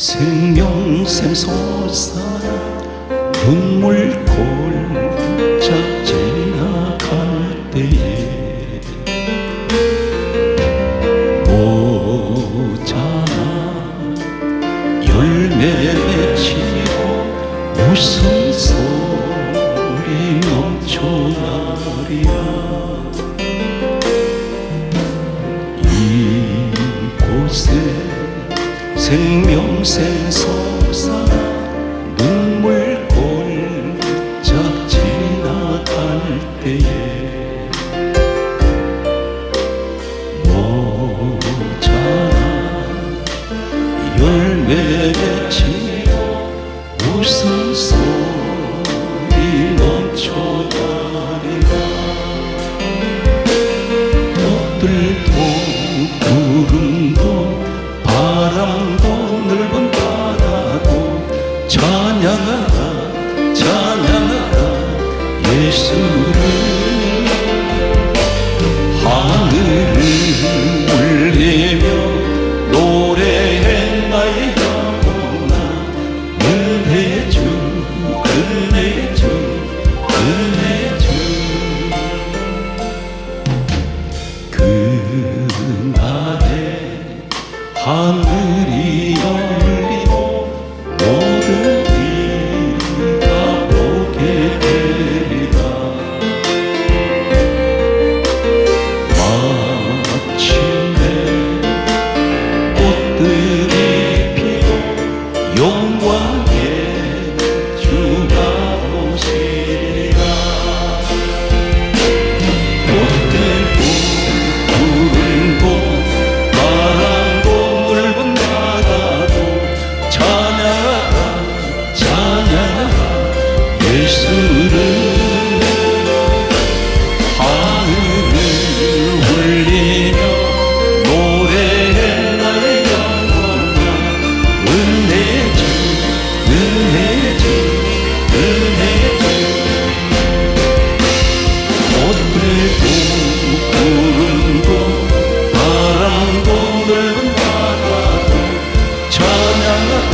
생명샘 솟아 눈물 골짝 지나갈 때에 모자라 열매 맺히고 웃음소리 넘쳐나리라. 이곳에 생명샘 솟아 눈물 골짝 지나갈 때에 모자라 열매 맺히고 웃음소리 넘쳐나리라. 꽃들도 구름도 바람도 넓은 바다도 찬양하라 찬양하라 예수를. 하늘을 울리며 노래해 나의 영혼아 은혜의 주 은혜의 주 은혜의 주. 그날에 하늘이 열리고 모든 이가 보게 되리라. 마침내 꽃들이 피고 영광의 주가 오시리라. 꽃들도 구름도 바람도 넓은 바다도 찬양하라 찬양하라 예수를. 하늘을 울리며 노래해 나의 영혼아 은혜의 주 은혜의 주 은혜의 주. 꽃들도 구름도 바람도 넓은 바다도 찬양하라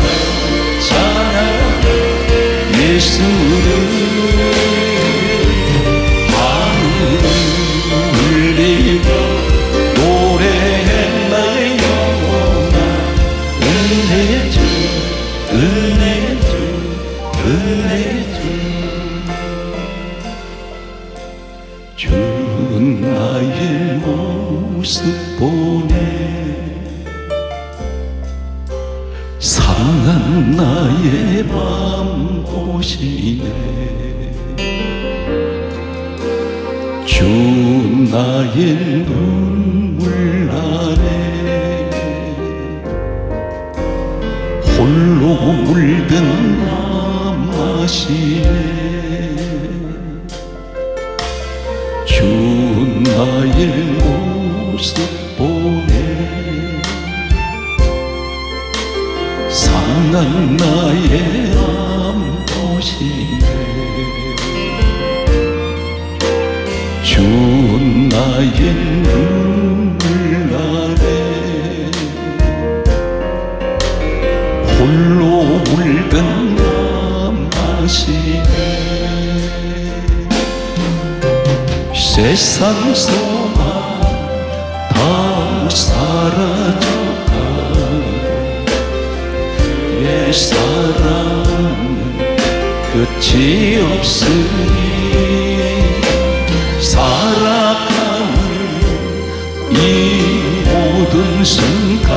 찬양하라 예수를. 하늘을 울리며 노래해 나의 영혼아 은혜의 주 은혜의 주 은혜의 주. 주 나의 모습 보네 상한 나의 맘 보시네. 주 나의 눈물 아래 홀로 물든 맘 마시네. 주 나의 모습 보네 상한 나의 맘 보시네. 주 나의 눈물 아래 홀로 울던 맘 마시네. 세상 소망 다 사라져가고 옛사랑은 끝이 없으니 살아가는 이 모든 순간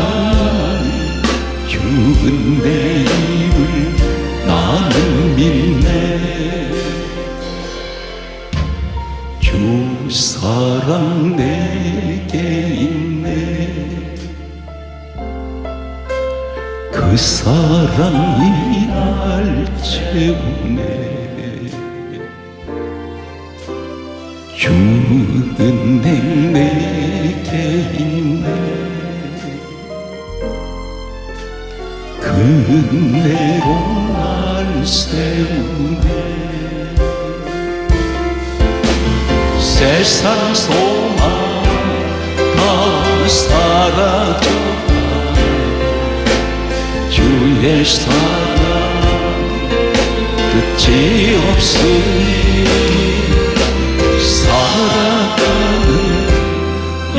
죽은 내일을 나는 믿네. 주 사랑 내게 있네. 그 사랑이 날 채우네. 주 은혜 내게 있네. 그 은혜로 날 세우네. 세상 소망 다 사라져 주 주의 사랑 끝이 없으니 살아가는 이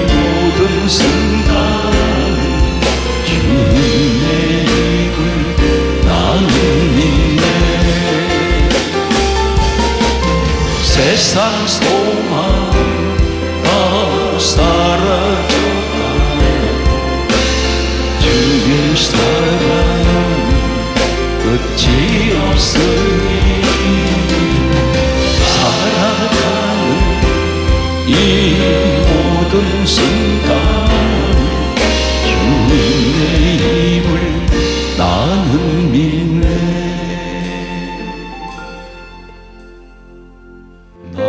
모든 순간 주의 힘을 나는 믿네. 세상 소망 다 사라져 주의 사랑은 끝이 없으니 살아가는 이 모든 순간 주의 힘을 나는 믿네. 나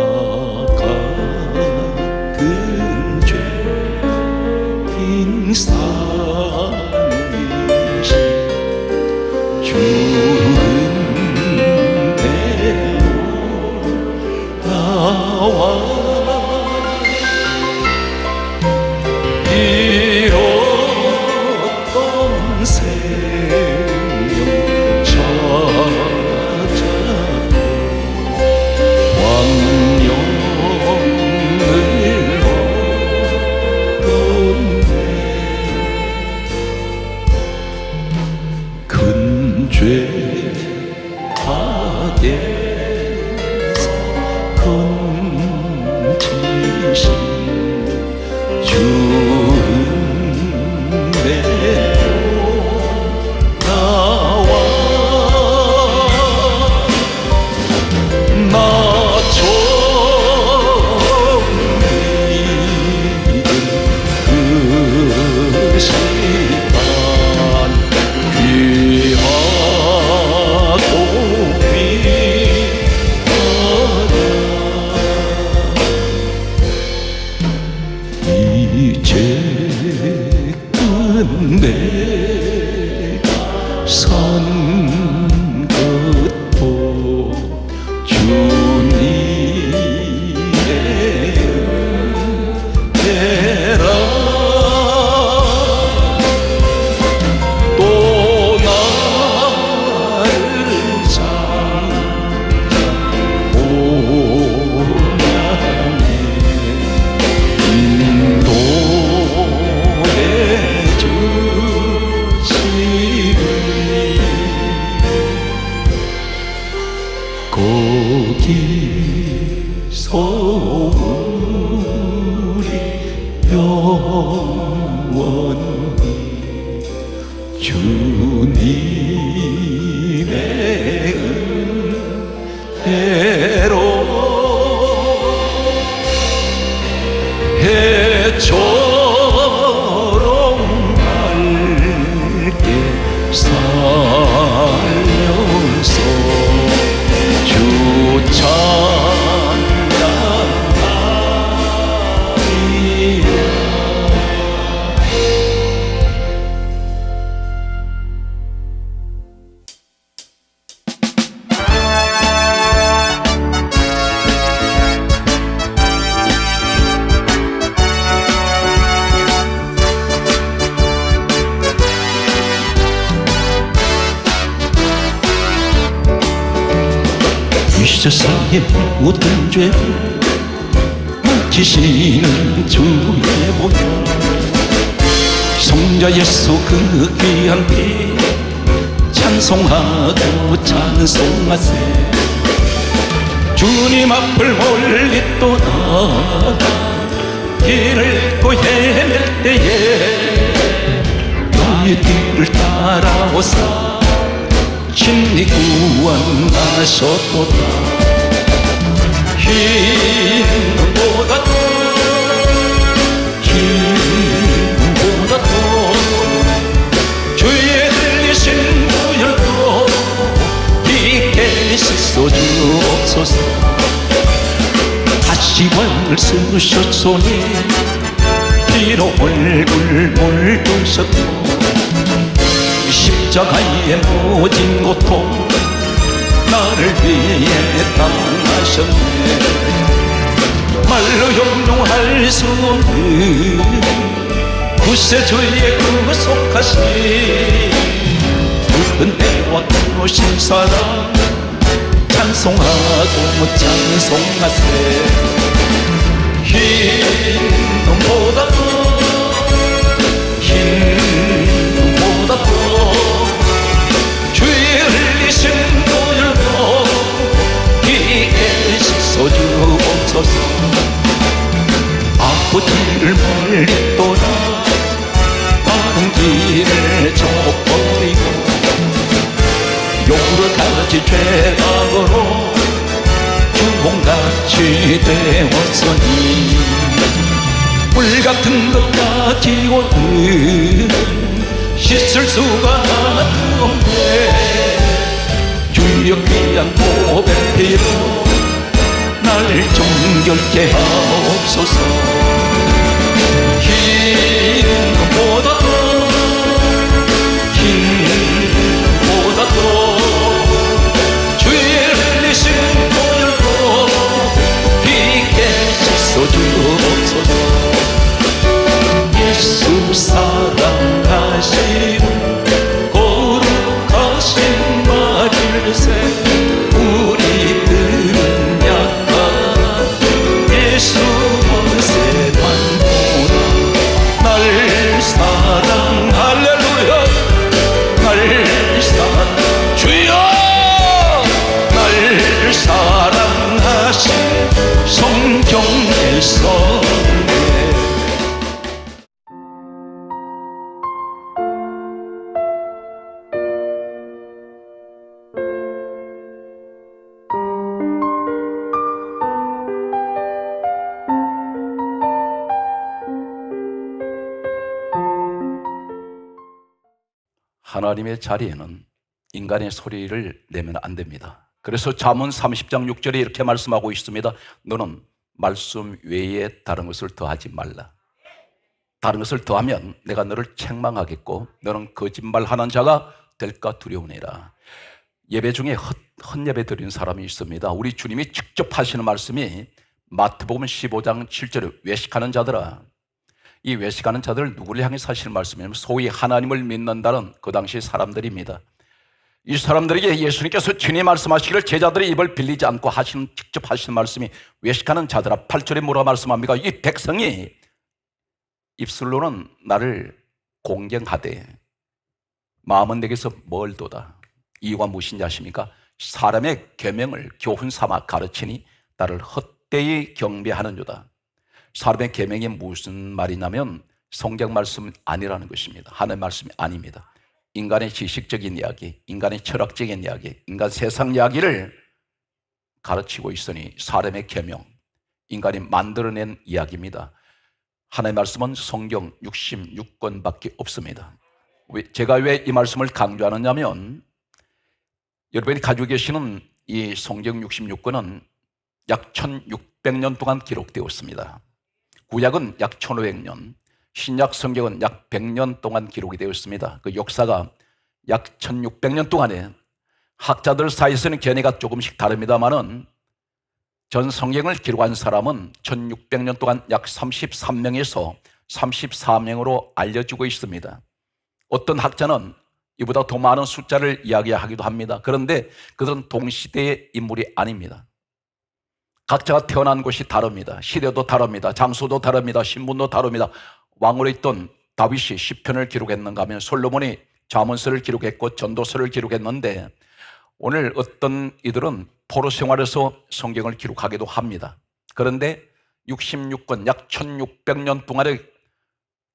같은 죄인 살리신 주은 대로 나와 잃었던 생명 찾아 왕령을 얻었네. 큰 죄 악에서 건지신 주은 대로 나와 나처럼 믿은 그 시간 귀하고 귀하다. 이제 끝내가 선 것도 주님의 은혜라. 또 나를 찾아오냐니 인도해 주시니 거기서 우리 영원히 주님의 은혜로 해처럼 맑게 살면서 주 찬양하리라. 이 세상의 모든 죄를 묻히시는 주의 보혈 성자 예수 그 귀한 피 찬송하고 찬송하세. 주님 앞을 멀리 떠나가 길을 또 헤맬 때에 너의 뒤를 따라오사 친히 구원하셨도다. 힘보다 더 주의 흘리신 보혈로 깊게 씻어주옵소서. 다시 왕을 쓰셨소니 피로 얼굴 물드셨고 십자가의 모진 고통 나를 위해 당하셨네. 말로 형용할 수 없는 그 구세주의 구속하신 은혜와 크신 사랑 찬송하고 찬송하세. 흰 눈보다도 흰 눈보다도 주의 흘리신 보혈로 귀에 씻어주옵소서. 아버지를 멀리 떠나 많은 길을 좁버리고 여러 가지 죄악으로 주홍같이 되었으니 물같은 것 가지고는 씻을 수가 없네. 주여 귀한 보배 피로 날 정결케 하옵소서. 흰 눈보다도 흰 눈보다도 주의 흘리신 보혈로 빛게 씻어주옵소서. 예수 사랑하시는 거룩하신 말일세. 우리들은 약한 예수 권세만 보라. 날 사랑 할렐루야 날 사랑 주여 날 사랑하신 성경의 성례. 하나님의 자리에는 인간의 소리를 내면 안 됩니다. 그래서 잠언 30장 6절에 이렇게 말씀하고 있습니다. 너는 말씀 외에 다른 것을 더하지 말라. 다른 것을 더하면 내가 너를 책망하겠고 너는 거짓말하는 자가 될까 두려우니라. 예배 중에 헛예배 드리는 사람이 있습니다. 우리 주님이 직접 하시는 말씀이 마태복음 15장 7절에 외식하는 자들아. 이 외식하는 자들 누구를 향해 하시는 말씀이냐면 소위 하나님을 믿는다는 그 당시 사람들입니다. 이 사람들에게 예수님께서 친히 말씀하시기를 제자들의 입을 빌리지 않고 직접 하시는 말씀이 외식하는 자들아. 8절에 뭐라 말씀합니까? 이 백성이 입술로는 나를 공경하되 마음은 내게서 멀도다. 이유가 무엇인지 아십니까? 사람의 계명을 교훈 삼아 가르치니 나를 헛되이 경배하는도다. 사람의 계명이 무슨 말이냐면 성경 말씀 아니라는 것입니다. 하나님의 말씀이 아닙니다. 인간의 지식적인 이야기, 인간의 철학적인 이야기, 인간 세상 이야기를 가르치고 있으니 사람의 계명, 인간이 만들어낸 이야기입니다. 하나님의 말씀은 성경 66권밖에 없습니다. 제가 왜 이 말씀을 강조하느냐면 여러분이 가지고 계시는 이 성경 66권은 약 1600년 동안 기록되었습니다. 구약은 약 1500년, 신약 성경은 약 100년 동안 기록이 되었습니다. 그 역사가 약 1600년 동안에 학자들 사이에서는 견해가 조금씩 다릅니다만은 전 성경을 기록한 사람은 1600년 동안 약 33명에서 34명으로 알려지고 있습니다. 어떤 학자는 이보다 더 많은 숫자를 이야기하기도 합니다. 그런데 그들은 동시대의 인물이 아닙니다. 각자가 태어난 곳이 다릅니다. 시대도 다릅니다. 장소도 다릅니다. 신분도 다릅니다. 왕으로 있던 다윗이 시편을 기록했는가 하면 솔로몬이 잠언서를 기록했고 전도서를 기록했는데 오늘 어떤 이들은 포로 생활에서 성경을 기록하기도 합니다. 그런데 66권 약 1600년 동안에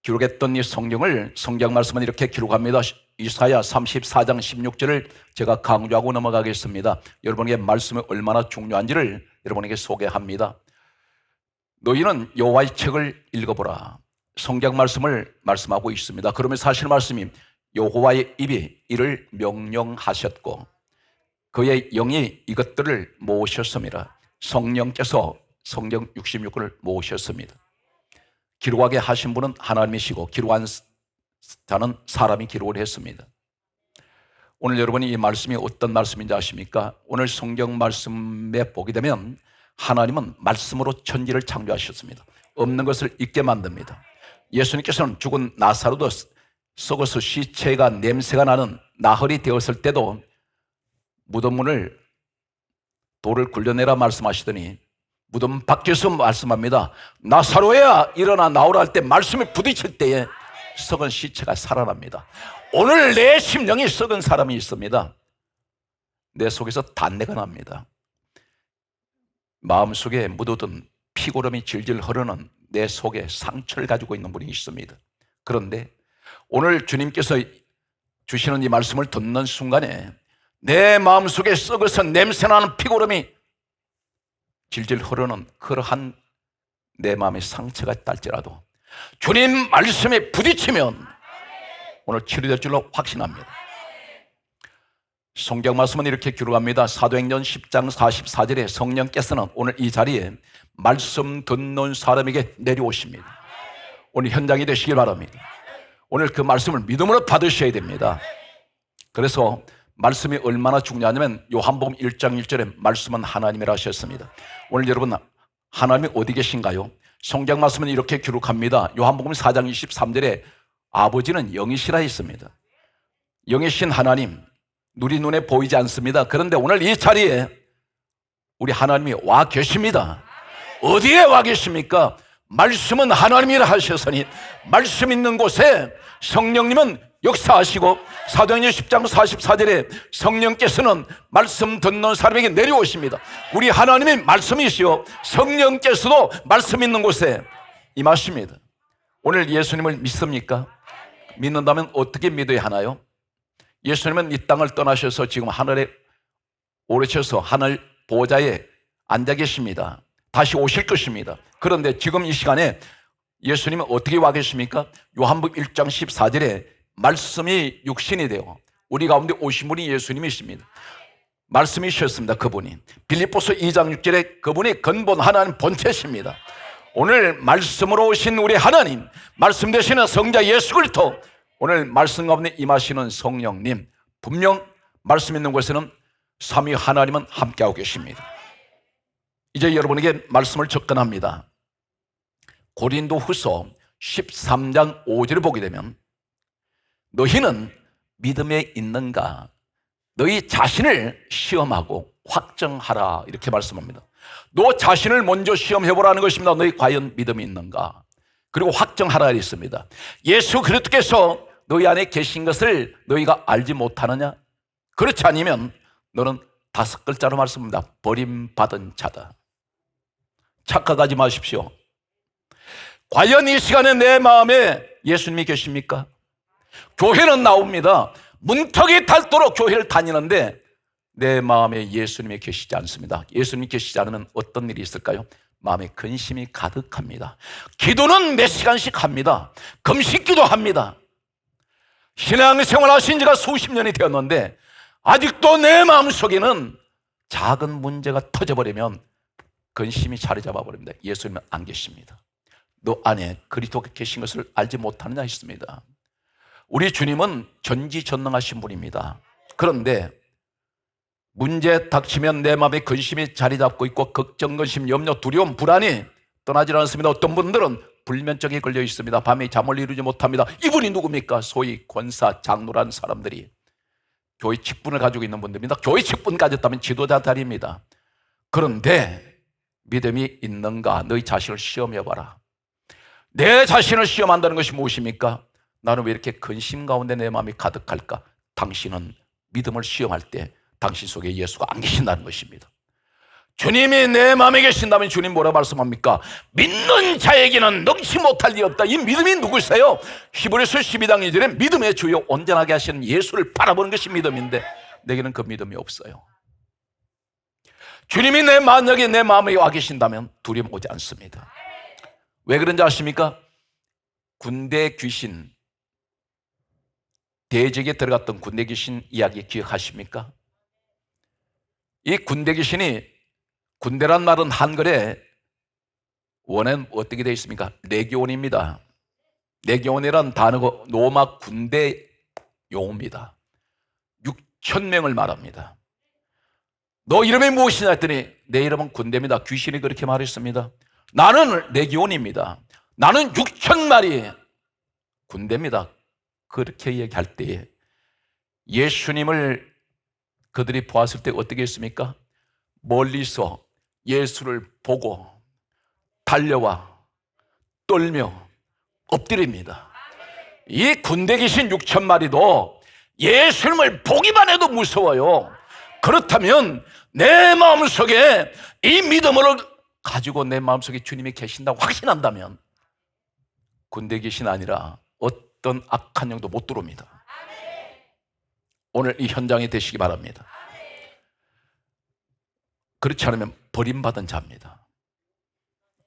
기록했던 이 성경을 성경 말씀은 이렇게 기록합니다. 이사야 34장 16절을 제가 강조하고 넘어가겠습니다. 여러분에게 말씀이 얼마나 중요한지를 여러분에게 소개합니다. 너희는 여호와의 책을 읽어보라. 성경 말씀을 말씀하고 있습니다. 그러면 사실 말씀이 여호와의 입이 이를 명령하셨고 그의 영이 이것들을 모으셨습니다. 성령께서 성경 66권을 모으셨습니다. 기록하게 하신 분은 하나님이시고 기록한 자는 사람이 기록을 했습니다. 오늘 여러분이 이 말씀이 어떤 말씀인지 아십니까? 오늘 성경 말씀에 보게 되면 하나님은 말씀으로 천지를 창조하셨습니다. 없는 것을 있게 만듭니다. 예수님께서는 죽은 나사로도 썩어서 시체가 냄새가 나는 나흘이 되었을 때도 무덤 문을 돌을 굴려내라 말씀하시더니 무덤 밖에서 말씀합니다. 나사로야 일어나 나오라 할 때 말씀에 부딪힐 때에 썩은 시체가 살아납니다. 오늘 내 심령이 썩은 사람이 있습니다. 내 속에서 단내가 납니다. 마음속에 묻어둔 피고름이 질질 흐르는 내 속에 상처를 가지고 있는 분이 있습니다. 그런데 오늘 주님께서 주시는 이 말씀을 듣는 순간에 내 마음속에 썩어서 냄새나는 피고름이 질질 흐르는 그러한 내 마음의 상처가 있달지라도 주님 말씀에 부딪히면 오늘 치료될 줄로 확신합니다. 성경 말씀은 이렇게 기록합니다. 사도행전 10장 44절에 성령께서는 오늘 이 자리에 말씀 듣는 사람에게 내려오십니다. 오늘 현장이 되시길 바랍니다. 오늘 그 말씀을 믿음으로 받으셔야 됩니다. 그래서 말씀이 얼마나 중요하냐면 요한복음 1장 1절에 말씀은 하나님이라 하셨습니다. 오늘 여러분 하나님이 어디 계신가요? 성경 말씀은 이렇게 기록합니다. 요한복음 4장 23절에 아버지는 영이시라 했습니다. 영이신 하나님, 우리 눈에 보이지 않습니다. 그런데 오늘 이 자리에 우리 하나님이 와 계십니다. 어디에 와 계십니까? 말씀은 하나님이라 하셨으니 말씀 있는 곳에 성령님은 역사하시고 사도행전 10장 44절에 성령께서는 말씀 듣는 사람에게 내려오십니다. 우리 하나님이 말씀이시오 성령께서도 말씀 있는 곳에 임하십니다. 오늘 예수님을 믿습니까? 믿는다면 어떻게 믿어야 하나요? 예수님은 이 땅을 떠나셔서 지금 하늘에 오르셔서 하늘 보좌에 앉아 계십니다. 다시 오실 것입니다. 그런데 지금 이 시간에 예수님은 어떻게 와 계십니까? 요한복음 1장 14절에 말씀이 육신이 되어 우리 가운데 오신 분이 예수님이십니다. 말씀이셨습니다. 그분이 빌립보서 2장 6절에 그분이 근본 하나님 본체십니다. 오늘 말씀으로 오신 우리 하나님, 말씀 되시는 성자 예수 그리스도, 오늘 말씀 가운데 임하시는 성령님, 분명 말씀 있는 곳에는 삼위 하나님은 함께하고 계십니다. 이제 여러분에게 말씀을 접근합니다. 고린도후서 13장 5절을 보게 되면 너희는 믿음에 있는가? 너희 자신을 시험하고 확정하라 이렇게 말씀합니다. 너 자신을 먼저 시험해보라는 것입니다. 너희 과연 믿음이 있는가? 그리고 확정하라 했습니다. 예수 그리스도께서 너희 안에 계신 것을 너희가 알지 못하느냐? 그렇지 않으면 너는 5글자로 말씀합니다. 버림받은 자다. 착각하지 마십시오. 과연 이 시간에 내 마음에 예수님이 계십니까? 교회는 나옵니다. 문턱이 닳도록 교회를 다니는데 내 마음에 예수님이 계시지 않습니다. 예수님이 계시지 않으면 어떤 일이 있을까요? 마음에 근심이 가득합니다. 기도는 몇 시간씩 합니다. 금식기도 합니다. 신앙생활 하신 지가 수십 년이 되었는데 아직도 내 마음속에는 작은 문제가 터져버리면 근심이 자리 잡아버립니다. 예수님은 안 계십니다. 너 안에 그리스도가 계신 것을 알지 못하느냐 했습니다. 우리 주님은 전지전능하신 분입니다. 그런데 문제 닥치면 내 마음에 근심이 자리 잡고 있고 걱정, 근심, 염려, 두려움, 불안이 떠나질 않습니다. 어떤 분들은 불면증에 걸려 있습니다. 밤에 잠을 이루지 못합니다. 이분이 누굽니까? 소위 권사, 장로라는 사람들이 교회 직분을 가지고 있는 분들입니다. 교회 직분 가졌다면 지도자들입니다. 그런데 믿음이 있는가? 너희 자신을 시험해봐라. 내 자신을 시험한다는 것이 무엇입니까? 나는 왜 이렇게 근심 가운데 내 마음이 가득할까? 당신은 믿음을 시험할 때 당신 속에 예수가 안 계신다는 것입니다. 주님이 내 마음에 계신다면 주님 뭐라 말씀합니까? 믿는 자에게는 능치 못할 일 없다. 이 믿음이 누구세요? 히브리서 12장 2절에 믿음의 주요 온전하게 하시는 예수를 바라보는 것이 믿음인데 내게는 그 믿음이 없어요. 주님이 만약에 내 마음에 와 계신다면 두려움 오지 않습니다. 왜 그런지 아십니까? 군대 귀신, 대적에 들어갔던 군대 귀신 이야기 기억하십니까? 이 군대 귀신이, 군대란 말은 한글에 원어는 어떻게 되어 있습니까? 레기온입니다. 레기온이란 단어가 로마 군대 용어입니다. 6,000명을 말합니다. 너 이름이 무엇이냐 했더니 내 이름은 군대입니다. 귀신이 그렇게 말했습니다. 나는 레기온입니다. 나는 6,000마리 군대입니다. 그렇게 얘기할 때에 예수님을 그들이 보았을 때 어떻게 했습니까? 멀리서 예수를 보고 달려와 떨며 엎드립니다. 이 군대 귀신 6천 마리도 예수님을 보기만 해도 무서워요. 그렇다면 내 마음속에 이 믿음을 가지고 내 마음속에 주님이 계신다고 확신한다면 군대 귀신 아니라 어떤 악한 영도 못 들어옵니다. 오늘 이 현장에 되시기 바랍니다. 그렇지 않으면 버림받은 자입니다.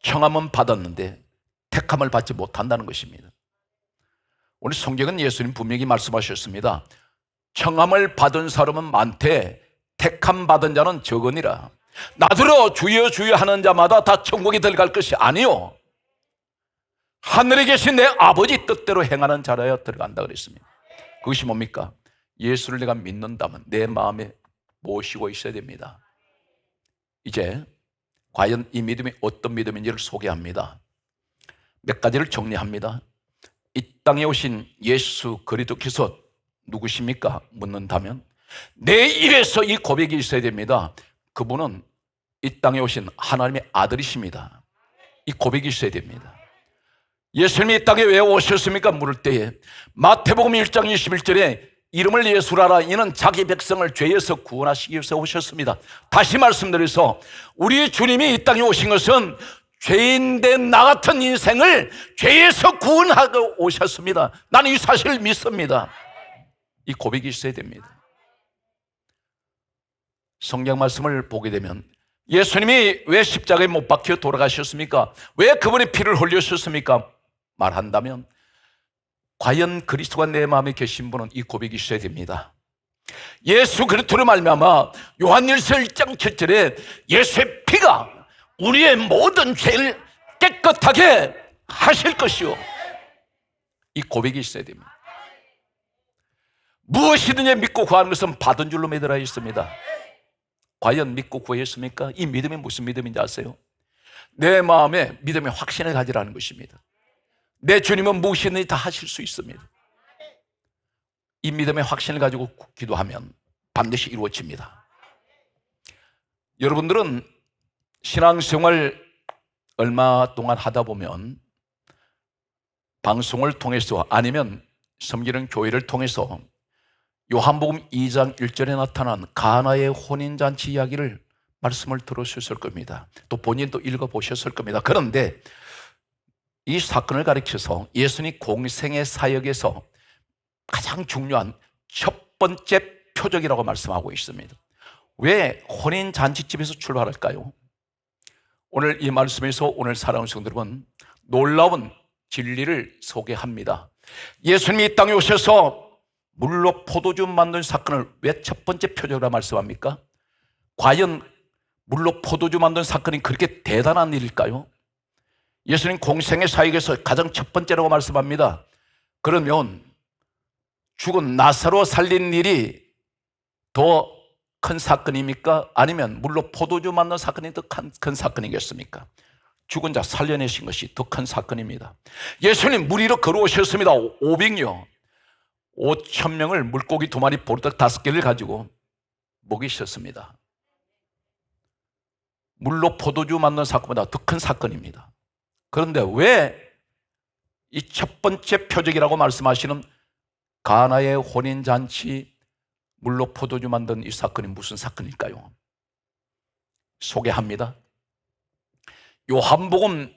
청함은 받았는데 택함을 받지 못한다는 것입니다. 오늘 성경은 예수님 분명히 말씀하셨습니다. 청함을 받은 사람은 많되 택함 받은 자는 적으니라. 나더러 주여 주여 하는 자마다 다 천국에 들어갈 것이 아니요 하늘에 계신 내 아버지 뜻대로 행하는 자라야 들어간다 그랬습니다. 그것이 뭡니까? 예수를 내가 믿는다면 내 마음에 모시고 있어야 됩니다. 이제 과연 이 믿음이 어떤 믿음인지를 소개합니다. 몇 가지를 정리합니다. 이 땅에 오신 예수 그리스도께서 누구십니까? 묻는다면 내 입에서 이 고백이 있어야 됩니다. 그분은 이 땅에 오신 하나님의 아들이십니다. 이 고백이 있어야 됩니다. 예수님이 이 땅에 왜 오셨습니까? 물을 때에 마태복음 1장 21절에 이름을 예수라라. 이는 자기 백성을 죄에서 구원하시기 위해서 오셨습니다. 다시 말씀드려서 우리 주님이 이 땅에 오신 것은 죄인된 나 같은 인생을 죄에서 구원하고 오셨습니다. 나는 이 사실을 믿습니다. 이 고백이 있어야 됩니다. 성경 말씀을 보게 되면 예수님이 왜 십자가에 못 박혀 돌아가셨습니까? 왜 그분의 피를 흘리셨습니까? 말한다면 과연 그리스도가 내 마음에 계신 분은 이 고백이 있어야 됩니다. 예수 그리스도로 말미암아 요한일서 1장 7절에 예수의 피가 우리의 모든 죄를 깨끗하게 하실 것이요, 이 고백이 있어야 됩니다. 무엇이든지 믿고 구하는 것은 받은 줄로 믿으라 했습니다. 과연 믿고 구했습니까? 이 믿음이 무슨 믿음인지 아세요? 내 마음에 믿음의 확신을 가지라는 것입니다. 내 주님은 무엇이든지 다 하실 수 있습니다. 이 믿음의 확신을 가지고 기도하면 반드시 이루어집니다. 여러분들은 신앙생활 얼마 동안 하다 보면 방송을 통해서 아니면 섬기는 교회를 통해서 요한복음 2장 1절에 나타난 가나의 혼인잔치 이야기를 말씀을 들으셨을 겁니다. 또 본인도 읽어보셨을 겁니다. 그런데 이 사건을 가리켜서 예수님 공생의 사역에서 가장 중요한 첫 번째 표적이라고 말씀하고 있습니다. 왜 혼인잔치집에서 출발할까요? 오늘 이 말씀에서 오늘 사랑하는 성도 여러분, 놀라운 진리를 소개합니다. 예수님이 이 땅에 오셔서 물로 포도주 만든 사건을 왜 첫 번째 표적이라고 말씀합니까? 과연 물로 포도주 만든 사건이 그렇게 대단한 일일까요? 예수님 공생의 사역에서 가장 첫 번째라고 말씀합니다. 그러면 죽은 나사로 살린 일이 더 큰 사건입니까? 아니면 물로 포도주 만든 사건이 더 큰 사건이겠습니까? 죽은 자 살려내신 것이 더 큰 사건입니다. 예수님 물 위로 걸어오셨습니다. 500여 5,000명을 물고기 2마리 보리떡 5개를 가지고 먹이셨습니다. 물로 포도주 만든 사건보다 더 큰 사건입니다. 그런데 왜 이 첫 번째 표적이라고 말씀하시는 가나의 혼인잔치 물로 포도주 만든 이 사건이 무슨 사건일까요? 소개합니다. 요한복음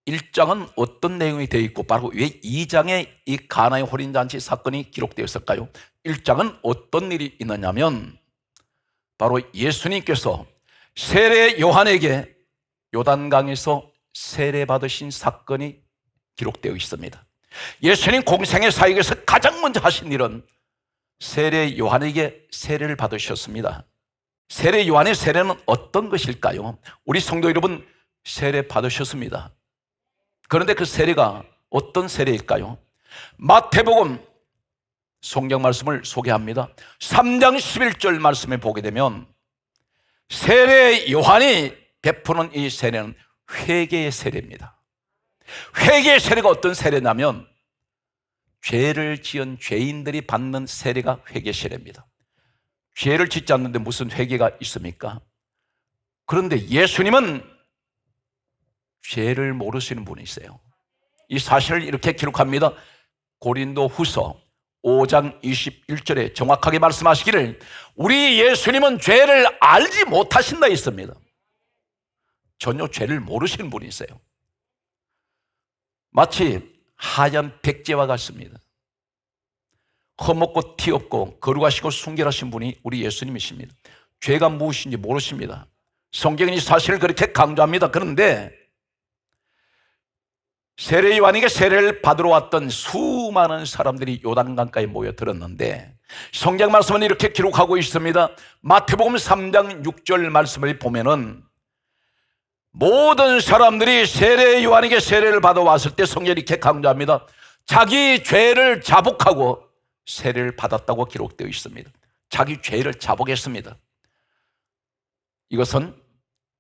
1장은 어떤 내용이 되어 있고 바로 왜 2장에 이 가나의 혼인잔치 사건이 기록되었을까요? 1장은 어떤 일이 있느냐면 바로 예수님께서 세례 요한에게 요단강에서 세례 받으신 사건이 기록되어 있습니다. 예수님 공생의 사역에서 가장 먼저 하신 일은 세례 요한에게 세례를 받으셨습니다. 세례 요한의 세례는 어떤 것일까요? 우리 성도 여러분 세례 받으셨습니다. 그런데 그 세례가 어떤 세례일까요? 마태복음 성경 말씀을 소개합니다. 3장 11절 말씀에 보게 되면 세례 요한이 베푸는 이 세례는 회개의 세례입니다. 회개의 세례가 어떤 세례냐면 죄를 지은 죄인들이 받는 세례가 회개 세례입니다. 죄를 짓지 않는데 무슨 회개가 있습니까? 그런데 예수님은 죄를 모르시는 분이세요. 이 사실을 이렇게 기록합니다. 고린도 후서 5장 21절에 정확하게 말씀하시기를 우리 예수님은 죄를 알지 못하신다 했습니다. 전혀 죄를 모르시는 분이세요. 마치 하얀 백제와 같습니다. 험없고 티 없고 거룩하시고 순결하신 분이 우리 예수님이십니다. 죄가 무엇인지 모르십니다. 성경은 이 사실을 그렇게 강조합니다. 그런데 세례 요한에게 세례를 받으러 왔던 수많은 사람들이 요단강가에 모여들었는데 성경 말씀은 이렇게 기록하고 있습니다. 마태복음 3장 6절 말씀을 보면은 모든 사람들이 세례 요한에게 세례를 받아왔을 때 성경이 이렇게 강조합니다. 자기 죄를 자복하고 세례를 받았다고 기록되어 있습니다. 자기 죄를 자복했습니다. 이것은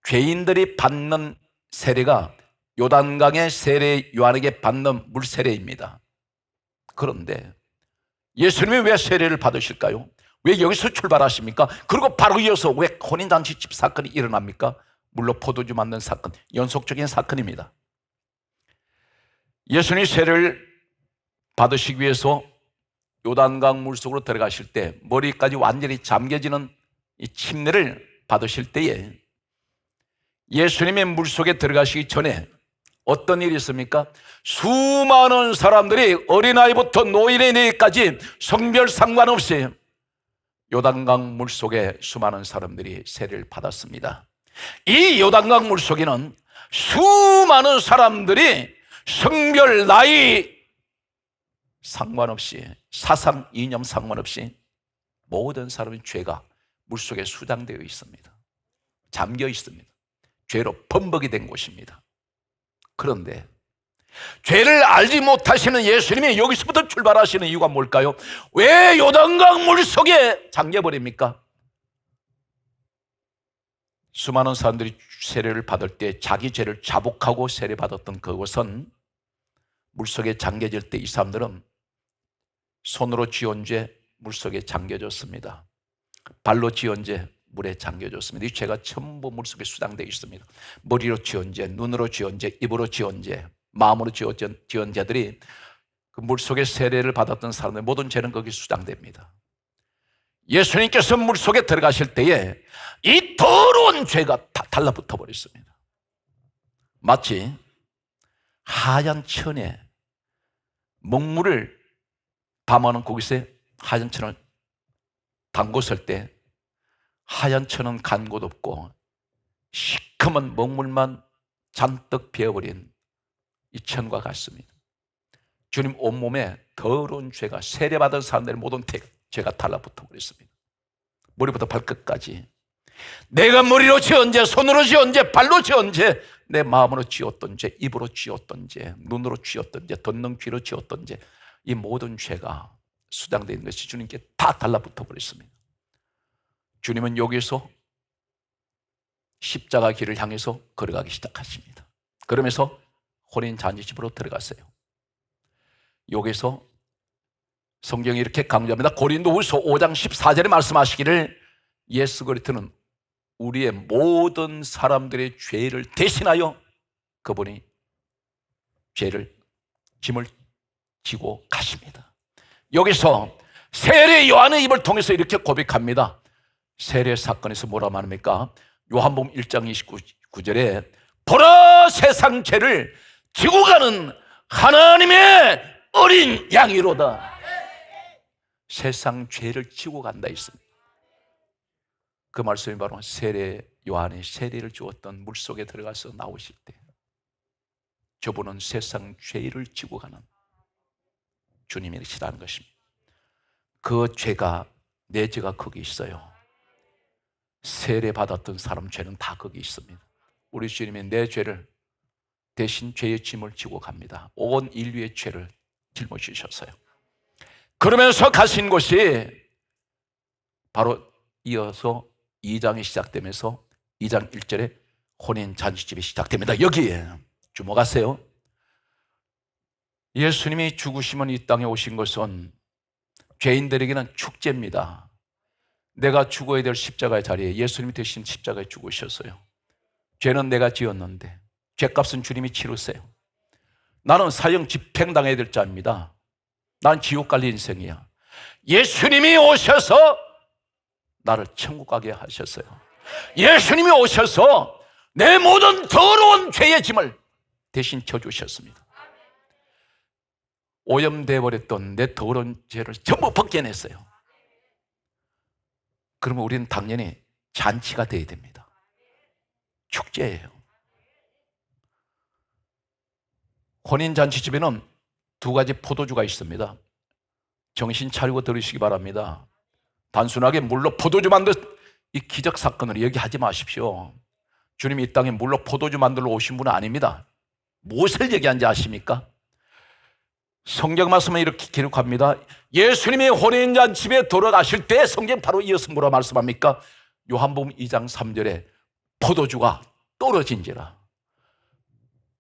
죄인들이 받는 세례가 요단강의 세례 요한에게 받는 물세례입니다. 그런데 예수님이 왜 세례를 받으실까요? 왜 여기서 출발하십니까? 그리고 바로 이어서 왜 혼인잔치집 사건이 일어납니까? 물론 포도주 만든 사건, 연속적인 사건입니다. 예수님이 세례를 받으시기 위해서 요단강 물속으로 들어가실 때 머리까지 완전히 잠겨지는 이 침례를 받으실 때에 예수님의 물속에 들어가시기 전에 어떤 일이 있습니까? 수많은 사람들이 어린아이부터 노인에 내리까지 성별 상관없이 요단강 물속에 수많은 사람들이 세례를 받았습니다. 이 요단강 물속에는 수많은 사람들이 성별, 나이 상관없이 사상, 이념 상관없이 모든 사람의 죄가 물속에 수장되어 있습니다. 잠겨 있습니다. 죄로 범벅이 된 곳입니다. 그런데 죄를 알지 못하시는 예수님이 여기서부터 출발하시는 이유가 뭘까요? 왜 요단강 물속에 잠겨버립니까? 수많은 사람들이 세례를 받을 때 자기 죄를 자복하고 세례받았던 그것은 물속에 잠겨질 때 이 사람들은 손으로 지은 죄 물속에 잠겨졌습니다. 발로 지은 죄 물에 잠겨졌습니다. 이 죄가 전부 물속에 수장되어 있습니다. 머리로 지은 죄, 눈으로 지은 죄, 입으로 지은 죄, 마음으로 지은 죄들이 그 물속에 세례를 받았던 사람들 모든 죄는 거기 수장됩니다. 예수님께서 물속에 들어가실 때에 이 더러운 죄가 다 달라붙어 버렸습니다. 마치 하얀 천에 먹물을 담아놓은 거기서 하얀 천을 담궜을 때 하얀 천은 간 곳 없고 시커먼 먹물만 잔뜩 베어버린 이 천과 같습니다. 주님 온몸에 더러운 죄가 세례받은 사람들의 모든 죄가 달라붙어 버렸습니다. 머리부터 발끝까지 내가 머리로 지은 죄, 손으로 지은 죄, 발로 지은 죄, 내 마음으로 지었던 죄, 입으로 지었던 죄, 눈으로 지었던 죄, 듣는 귀로 지었던 죄, 이 모든 죄가 수장되어 있는 것이 주님께 다 달라붙어 버렸습니다. 주님은 여기서 십자가 길을 향해서 걸어가기 시작하십니다. 그러면서 혼인잔치집으로 들어갔어요. 여기서 성경이 이렇게 강조합니다. 고린도후서 5장 14절에 말씀하시기를 예수 그리스도는 우리의 모든 사람들의 죄를 대신하여 그분이 죄를 짐을 지고 가십니다. 여기서 세례 요한의 입을 통해서 이렇게 고백합니다. 세례 사건에서 뭐라 말합니까? 요한복음 1장 29절에 보라 세상 죄를 지고 가는 하나님의 어린 양이로다. 세상 죄를 지고 간다 했습니다. 그 말씀이 바로 세례 요한의 세례를 주었던 물속에 들어가서 나오실 때 저분은 세상 죄를 지고 가는 주님이시라는 것입니다. 그 죄가 내 죄가 거기 있어요. 세례 받았던 사람 죄는 다 거기 있습니다. 우리 주님이 내 죄를 대신 죄의 짐을 지고 갑니다. 온 인류의 죄를 짊어지셨어요. 그러면서 가신 곳이 바로 이어서 2장이 시작되면서 2장 1절에 혼인 잔치집이 시작됩니다. 여기에 주목하세요. 예수님이 죽으시면 이 땅에 오신 것은 죄인들에게는 축제입니다. 내가 죽어야 될 십자가의 자리에 예수님이 대신 십자가에 죽으셨어요. 죄는 내가 지었는데 죄값은 주님이 치르세요. 나는 사형 집행당해야 될 자입니다. 난 지옥 갈 인생이야. 예수님이 오셔서 나를 천국 가게 하셨어요. 예수님이 오셔서 내 모든 더러운 죄의 짐을 대신 져주셨습니다. 오염되어 버렸던 내 더러운 죄를 전부 벗겨냈어요. 그러면 우리는 당연히 잔치가 되어야 됩니다. 축제예요. 혼인잔치집에는 두 가지 포도주가 있습니다. 정신 차리고 들으시기 바랍니다. 단순하게 물로 포도주 만든 이 기적 사건을 얘기하지 마십시오. 주님이 이 땅에 물로 포도주 만들러 오신 분은 아닙니다. 무엇을 얘기하는지 아십니까? 성경 말씀은 이렇게 기록합니다. 예수님이 혼인잔치집에 돌아가실 때 성경 바로 이어서 뭐라 말씀합니까? 요한복음 2장 3절에 포도주가 떨어진지라.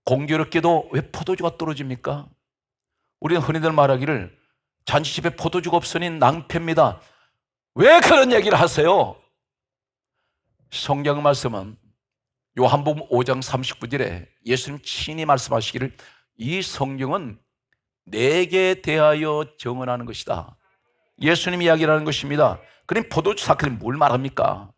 공교롭게도 왜 포도주가 떨어집니까? 우리는 흔히들 말하기를 잔치집에 포도주가 없으니 낭패입니다. 왜 그런 얘기를 하세요? 성경 말씀은 요한복음 5장 39절에 예수님 친히 말씀하시기를 이 성경은 내게 대하여 증언하는 것이다. 예수님 이야기라는 것입니다. 그럼 포도주 사건이 뭘 말합니까?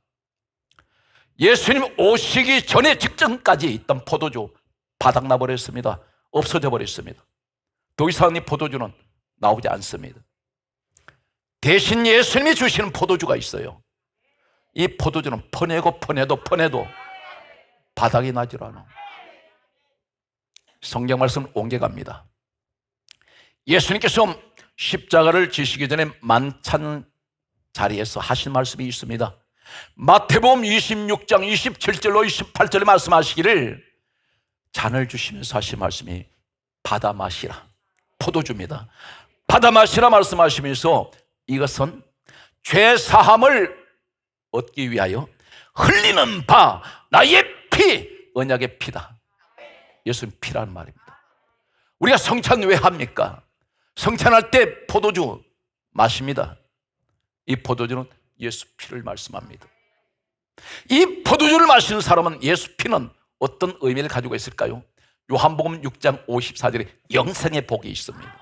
예수님 오시기 전에 직전까지 있던 포도주 바닥나 버렸습니다. 없어져 버렸습니다. 더 이상 이 포도주는 나오지 않습니다. 대신 예수님이 주시는 포도주가 있어요. 이 포도주는 퍼내고 퍼내도 바닥이 나질 않아. 성경 말씀 옮겨갑니다. 예수님께서 십자가를 지시기 전에 만찬 자리에서 하신 말씀이 있습니다. 마태복음 26장 27절로 28절에 말씀하시기를 잔을 주시면서 하신 말씀이 받아 마시라. 포도주입니다. 받아 마시라 말씀하시면서 이것은 죄 사함을 얻기 위하여 흘리는 바 나의 피, 언약의 피다. 예수님 피라는 말입니다. 우리가 성찬 왜 합니까? 성찬할 때 포도주 마십니다. 이 포도주는 예수 피를 말씀합니다. 이 포도주를 마시는 사람은 예수 피는 어떤 의미를 가지고 있을까요? 요한복음 6장 54절에 영생의 복이 있습니다.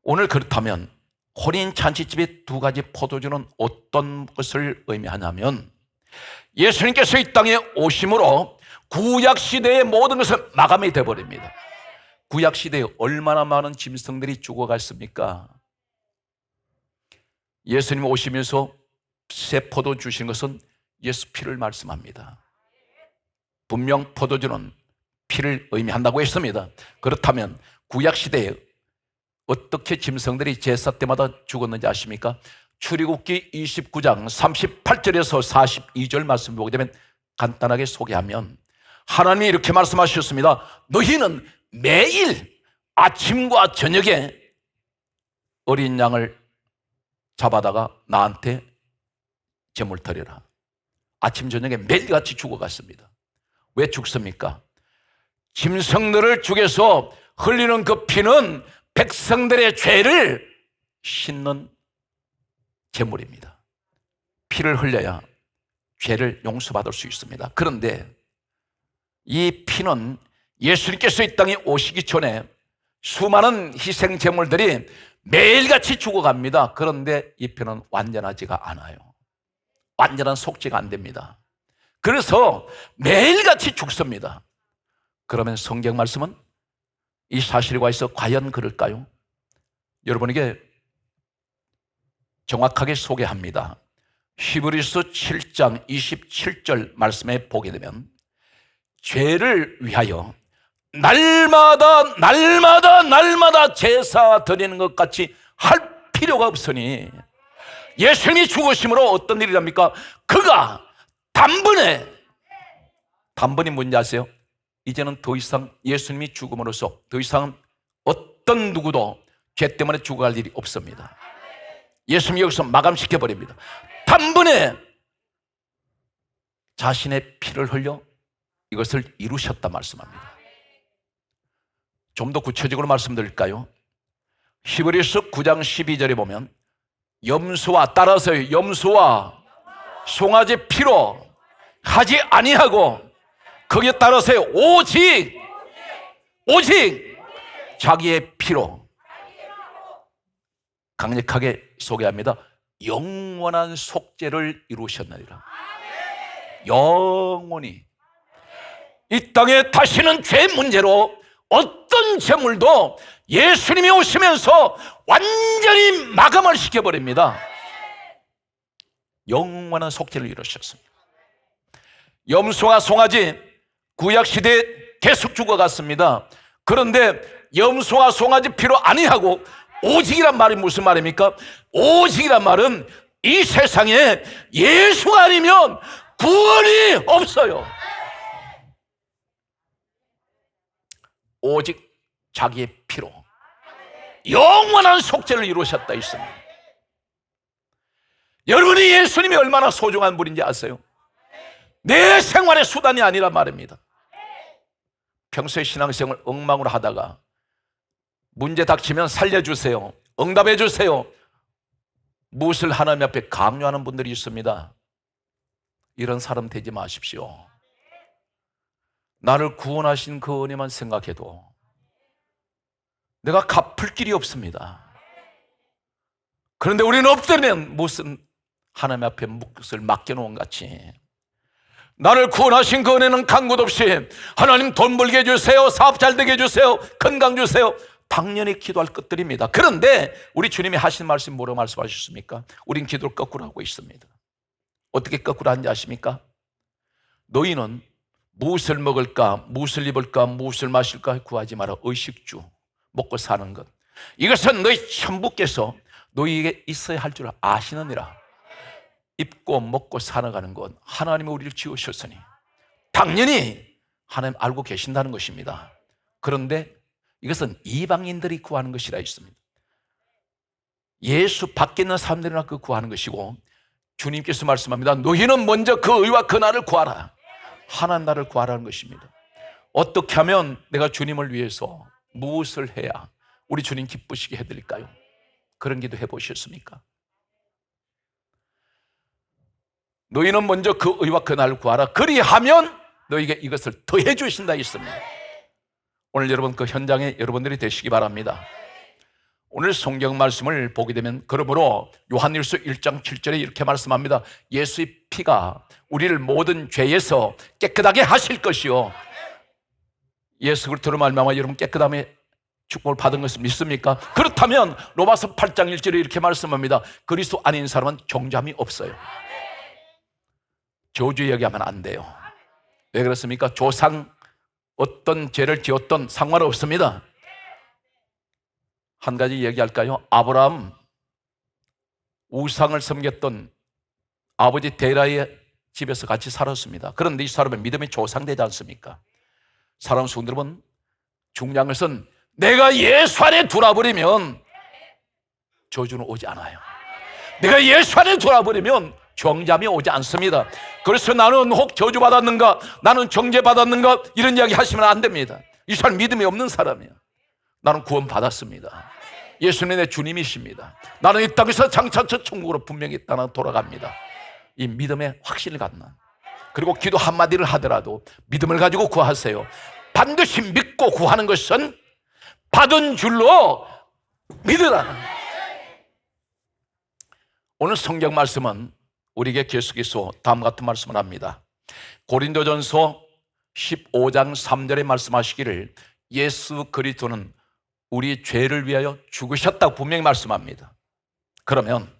오늘 그렇다면 혼인 잔치집의 두 가지 포도주는 어떤 것을 의미하냐면 예수님께서 이 땅에 오심으로 구약시대의 모든 것은 마감이 되어버립니다. 구약시대에 얼마나 많은 짐승들이 죽어갔습니까? 예수님 오시면서 새 포도 주신 것은 예수 피를 말씀합니다. 분명 포도주는 피를 의미한다고 했습니다. 그렇다면 구약시대에 어떻게 짐승들이 제사 때마다 죽었는지 아십니까? 출애굽기 29장 38절에서 42절 말씀 보게 되면 간단하게 소개하면 하나님이 이렇게 말씀하셨습니다. 너희는 매일 아침과 저녁에 어린 양을 잡아다가 나한테 제물 드려라. 아침 저녁에 매일같이 죽어갔습니다. 왜 죽습니까? 짐승들을 죽여서 흘리는 그 피는 백성들의 죄를 씻는 제물입니다. 피를 흘려야 죄를 용서받을 수 있습니다. 그런데 이 피는 예수님께서 이 땅에 오시기 전에 수많은 희생 제물들이 매일같이 죽어갑니다. 그런데 이 피는 완전하지가 않아요. 완전한 속죄가 안 됩니다. 그래서 매일같이 죽습니다. 그러면 성경 말씀은 이 사실에 관해서 과연 그럴까요? 여러분에게 정확하게 소개합니다. 히브리서 7장 27절 말씀에 보게 되면 죄를 위하여 날마다 제사 드리는 것 같이 할 필요가 없으니 예수님이 죽으심으로 어떤 일이랍니까? 그가 단번에 뭔지 아세요? 이제는 더 이상 예수님이 죽음으로써 더 이상 어떤 누구도 죄 때문에 죽어갈 일이 없습니다. 예수님이 여기서 마감시켜버립니다. 단번에 자신의 피를 흘려 이것을 이루셨다 말씀합니다. 좀 더 구체적으로 말씀드릴까요? 히브리서 9장 12절에 보면 염소와, 따라서요, 염소와 송아지 피로 하지 아니하고 거기에 따라서요, 오직 자기의 피로, 강력하게 소개합니다. 영원한 속죄를 이루셨느니라. 영원히 이 땅에 다시는 죄 문제로 어떤 재물도 예수님이 오시면서 완전히 마감을 시켜버립니다. 영원한 속죄를 이루셨습니다. 염소와 송아지, 구약시대에 계속 죽어갔습니다. 그런데 염소와 송아지 피로 아니하고 오직이란 말이 무슨 말입니까? 오직이란 말은 이 세상에 예수가 아니면 구원이 없어요. 오직 자기의 피로 영원한 속죄를 이루셨다 있습니다. 여러분이 예수님이 얼마나 소중한 분인지 아세요? 내 생활의 수단이 아니란 말입니다. 평소에 신앙생활 엉망으로 하다가 문제 닥치면 살려주세요, 응답해 주세요, 무엇을 하나님 앞에 강요하는 분들이 있습니다. 이런 사람 되지 마십시오. 나를 구원하신 그 은혜만 생각해도 내가 갚을 길이 없습니다. 그런데 우리는 엎드리면 무슨 하나님 앞에 몫을 맡겨놓은 같이 나를 구원하신 그 은혜는 간 곳 없이 하나님 돈 벌게 해주세요, 사업 잘 되게 해주세요, 건강 주세요, 당연히 기도할 것들입니다. 그런데 우리 주님이 하신 말씀 뭐라고 말씀하셨습니까? 우린 기도를 거꾸로 하고 있습니다. 어떻게 거꾸로 하는지 아십니까? 너희는 무엇을 먹을까, 무엇을 입을까, 무엇을 마실까 구하지 마라. 의식주, 먹고 사는 것, 이것은 너희 천부께서 너희에게 있어야 할 줄 아시느니라. 입고 먹고 살아가는 것, 하나님이 우리를 지으셨으니 당연히 하나님 알고 계신다는 것입니다. 그런데 이것은 이방인들이 구하는 것이라 있습니다. 예수 밖에 있는 사람들이나 그 구하는 것이고, 주님께서 말씀합니다. 너희는 먼저 그 의와 그 나를 구하라. 하나님 나를 구하라는 것입니다. 어떻게 하면 내가 주님을 위해서 무엇을 해야 우리 주님 기쁘시게 해드릴까요? 그런 기도 해보셨습니까? 너희는 먼저 그 의와 그 나를 구하라. 그리하면 너희에게 이것을 더해 주신다 있습니다. 오늘 여러분 그 현장에 여러분들이 되시기 바랍니다. 오늘 성경 말씀을 보게 되면, 그러므로 요한일서 1장 7절에 이렇게 말씀합니다. 예수의 피가 우리를 모든 죄에서 깨끗하게 하실 것이요. 예수 그리스도로 말미암아 여러분 깨끗함의 축복을 받은 것을 믿습니까? 그렇다면 로마서 8장 1절에 이렇게 말씀합니다. 그리스도 아닌 사람은 정죄함이 없어요. 저주 얘기하면 안 돼요. 왜 그렇습니까? 조상 어떤 죄를 지었던 상관없습니다. 한 가지 얘기할까요? 아브라함 우상을 섬겼던 아버지 데라의 집에서 같이 살았습니다. 그런데 이 사람은 믿음이 조상되지 않습니까? 사람 성도는 중요한 것은 내가 예수 안에 돌아버리면 저주는 오지 않아요. 내가 예수 안에 돌아버리면 정죄함이 오지 않습니다. 그래서 나는 혹 저주받았는가, 나는 정죄받았는가, 이런 이야기 하시면 안 됩니다. 이 사람 믿음이 없는 사람이에요. 나는 구원받았습니다. 예수님이 내 주님이십니다. 나는 이 땅에서 장차 저 천국으로 분명히 나는 돌아갑니다. 이 믿음의 확신을 갖는, 그리고 기도 한마디를 하더라도 믿음을 가지고 구하세요. 반드시 믿고 구하는 것은 받은 줄로 믿으라는. 오늘 성경 말씀은 우리에게 계속해서 다음 같은 말씀을 합니다. 고린도전서 15장 3절에 말씀하시기를 예수 그리스도는 우리 죄를 위하여 죽으셨다고 분명히 말씀합니다. 그러면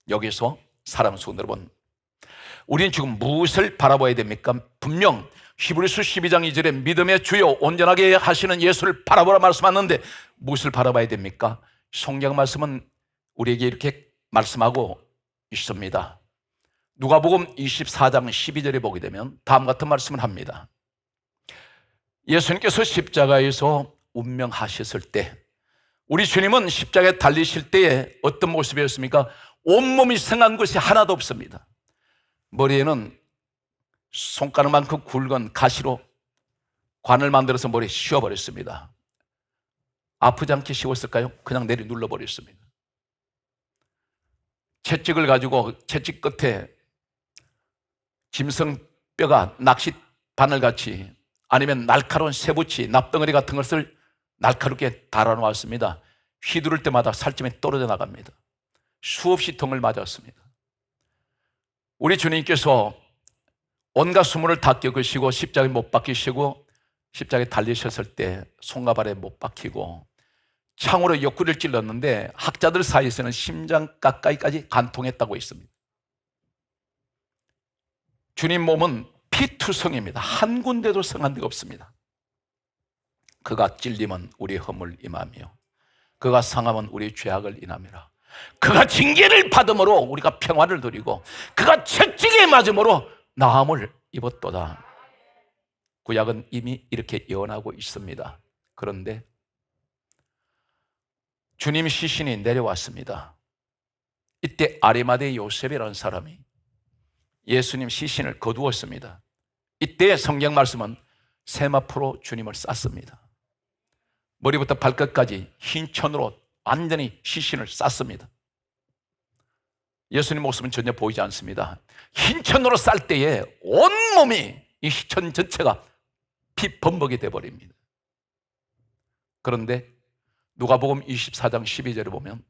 여기서 사람 수 여러분, 우리는 지금 무엇을 바라봐야 됩니까? 분명 히브리서 12장 2절에 믿음의 주요 온전하게 하시는 예수를 바라보라 말씀하는데 무엇을 바라봐야 됩니까? 성경 말씀은 우리에게 이렇게 말씀하고 있습니다. 누가복음 24장 12절에 보게 되면 다음 같은 말씀을 합니다. 예수님께서 십자가에서 운명하셨을 때, 우리 주님은 십자가에 달리실 때에 어떤 모습이었습니까? 온몸이 상한 것이 하나도 없습니다. 머리에는 손가락만큼 굵은 가시로 관을 만들어서 머리에 씌워버렸습니다. 아프지 않게 씌웠을까요? 그냥 내리 눌러버렸습니다. 채찍을 가지고 채찍 끝에 짐승뼈가 낚시 바늘같이 아니면 날카로운 쇠붙이, 납덩어리 같은 것을 날카롭게 달아놓았습니다. 휘두를 때마다 살점이 떨어져 나갑니다. 수없이 등을 맞았습니다. 우리 주님께서 온갖 수모를 다 겪으시고 십자가에 못 박히시고 십자가에 달리셨을 때 손과 발에 못 박히고 창으로 옆구리를 찔렀는데 학자들 사이에서는 심장 가까이까지 관통했다고 있습니다. 주님 몸은 피투성입니다. 한 군데도 성한 데가 없습니다. 그가 찔림은 우리 허물 임하며 그가 상함은 우리 죄악을 인함이라. 그가 징계를 받음으로 우리가 평화를 누리고 그가 채찍에 맞음으로 나음을 입었도다. 구약은 이미 이렇게 예언하고 있습니다. 그런데 주님 시신이 내려왔습니다. 이때 아리마대 요셉이라는 사람이 예수님 시신을 거두었습니다. 이때 성경 말씀은 세마포로 주님을 쌌습니다. 머리부터 발끝까지 흰 천으로 완전히 시신을 쌌습니다. 예수님 모습은 전혀 보이지 않습니다. 흰 천으로 쌀 때에 온몸이 이 천 전체가 피범벅이 되어버립니다. 그런데 누가복음 24장 12절에 보면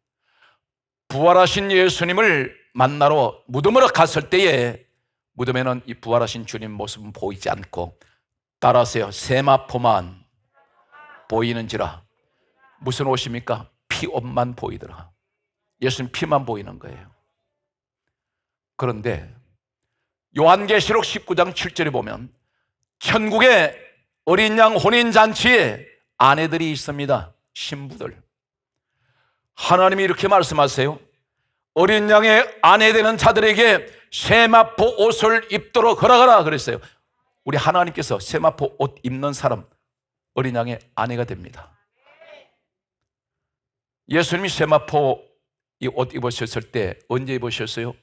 부활하신 예수님을 만나러 무덤으로 갔을 때에 무덤에는 이 부활하신 주님 모습은 보이지 않고 따라하세요. 세마포만 보이는지라. 무슨 옷입니까? 피옷만 보이더라. 예수님 피만 보이는 거예요. 그런데 요한계시록 19장 7절에 보면 천국에 어린 양 혼인잔치에 아내들이 있습니다. 신부들. 하나님이 이렇게 말씀하세요. 어린 양의 아내 되는 자들에게 세마포 옷을 입도록 허락하라 그랬어요. 우리 하나님께서 세마포 옷 입는 사람 어린 양의 아내가 됩니다. 예수님이 세마포 이 옷 입으셨을 때 언제 입으셨어요?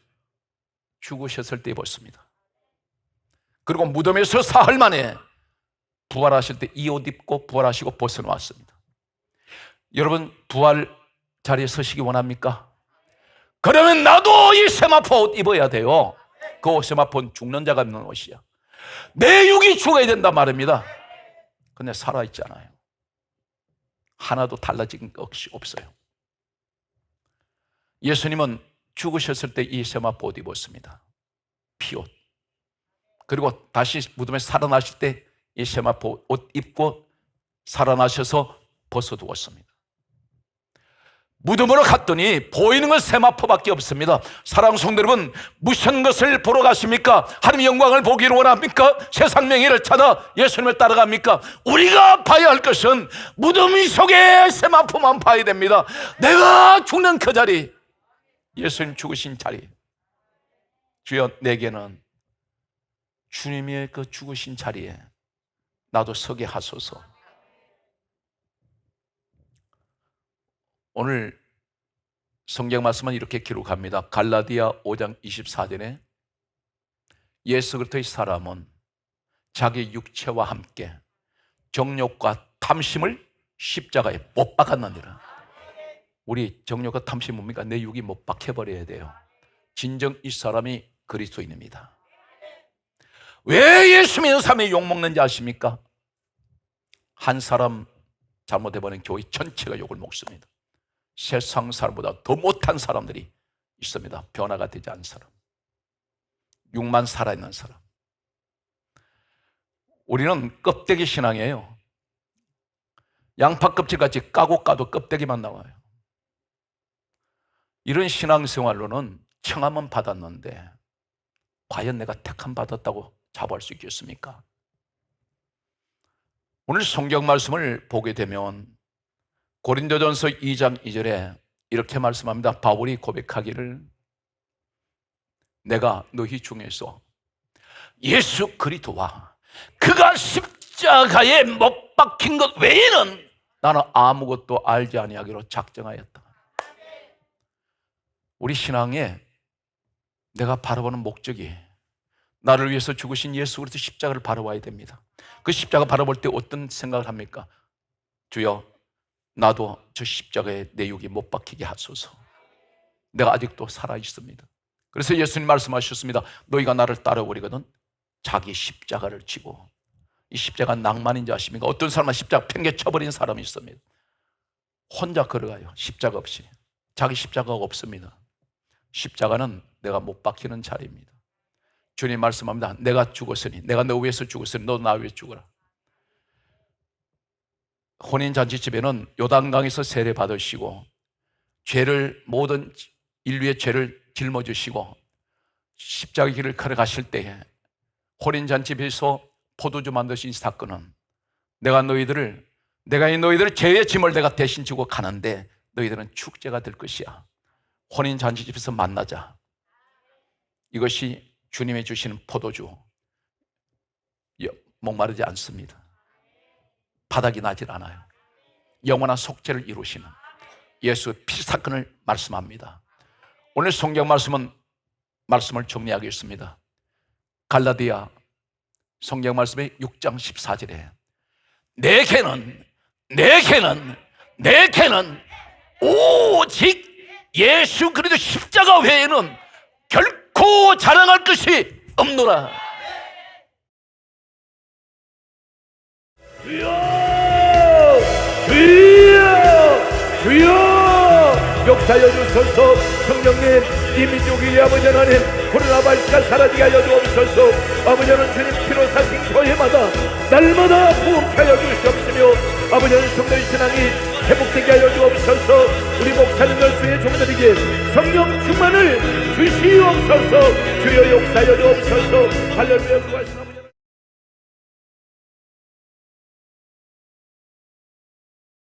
죽으셨을 때 입었습니다. 그리고 무덤에서 사흘 만에 부활하실 때 이 옷 입고 부활하시고 벗어놓았습니다. 여러분 부활 자리에 서시기 원합니까? 그러면 나도 이 세마포 옷 입어야 돼요. 그 세마포는 죽는 자가 입는 옷이야. 내 육이 죽어야 된단 말입니다. 근데 살아있잖아요. 하나도 달라진 것이 없어요. 예수님은 죽으셨을 때 이 세마포 옷 입었습니다. 피옷. 그리고 다시 무덤에 살아나실 때 이 세마포 옷 입고 살아나셔서 벗어두었습니다. 무덤으로 갔더니 보이는 건 세마포밖에 없습니다. 사랑하는 성도 여러분, 무슨 것을 보러 가십니까? 하나님의 영광을 보기를 원합니까? 세상 명예를 찾아 예수님을 따라갑니까? 우리가 봐야 할 것은 무덤 속에 세마포만 봐야 됩니다. 내가 죽는 그 자리, 예수님 죽으신 자리. 주여, 내게는 주님의 그 죽으신 자리에 나도 서게 하소서. 오늘 성경 말씀은 이렇게 기록합니다. 갈라디아 5장 24절에 예수 그리스도의 사람은 자기 육체와 함께 정욕과 탐심을 십자가에 못 박았느니라. 우리 정욕과 탐심 뭡니까? 내 육이 못 박혀버려야 돼요. 진정 이 사람이 그리스도인입니다. 왜 예수 믿는 사람이 욕먹는지 아십니까? 한 사람 잘못해버린 교회 전체가 욕을 먹습니다. 세상 사람보다 더 못한 사람들이 있습니다. 변화가 되지 않은 사람, 육만 살아있는 사람. 우리는 껍데기 신앙이에요. 양파 껍질같이 까고 까도 껍데기만 나와요. 이런 신앙생활로는 청함은 받았는데 과연 내가 택함 받았다고 자부할 수 있겠습니까? 오늘 성경 말씀을 보게 되면 고린도전서 2장 2절에 이렇게 말씀합니다. 바울이 고백하기를 내가 너희 중에서 예수 그리스도와 그가 십자가에 못 박힌 것 외에는 나는 아무것도 알지 아니하기로 작정하였다. 우리 신앙에 내가 바라보는 목적이 나를 위해서 죽으신 예수 그리스도 십자가를 바라봐야 됩니다. 그 십자가 바라볼 때 어떤 생각을 합니까? 주여, 나도 저 십자가에 내 육이 못 박히게 하소서. 내가 아직도 살아 있습니다. 그래서 예수님 말씀하셨습니다. 너희가 나를 따라오려거든 자기 십자가를 지고. 이 십자가는 낭만인지 아십니까? 어떤 사람은 십자가 팽개쳐버린 사람이 있습니다. 혼자 걸어가요. 십자가 없이. 자기 십자가가 없습니다. 십자가는 내가 못 박히는 자리입니다. 주님 말씀합니다. 내가 죽었으니, 내가 너 위해서 죽었으니 너 나 위해 죽어라. 혼인잔치집에는 요단강에서 세례 받으시고 모든 인류의 죄를 짊어지시고 십자가 길을 걸어가실 때에 혼인잔치집에서 포도주 만드신 사건은 내가 이 너희들을 죄의 짐을 내가 대신 지고 가는데 너희들은 축제가 될 것이야. 혼인잔치집에서 만나자. 이것이 주님이 주시는 포도주. 목마르지 않습니다. 바닥이 나질 않아요. 영원한 속죄를 이루시는 예수의 피 사건을 말씀합니다. 오늘 성경 말씀을 정리하겠습니다. 갈라디아 성경 말씀의 6장 14절에 내게는 오직 예수 그리스도 십자가 외에는 결코 자랑할 것이 없노라. 주여, 주여, 주여, 역사여 주소서. 성령님, 이 민족의 아버지 하나님, 코로나 바이러스가 사라지게 하여 주옵소서. 아버지 하나님, 주님 피로 사신 교회마다 날마다 부흥케 하여 주시옵시며 아버지 하나님, 성도의 신앙이 회복되게 하여 주옵소서. 우리 목사님들 주의 종들에게 성령 충만을 주시옵소서. 주여 역사여 주옵소서. 할렐루야. 구하신 아버지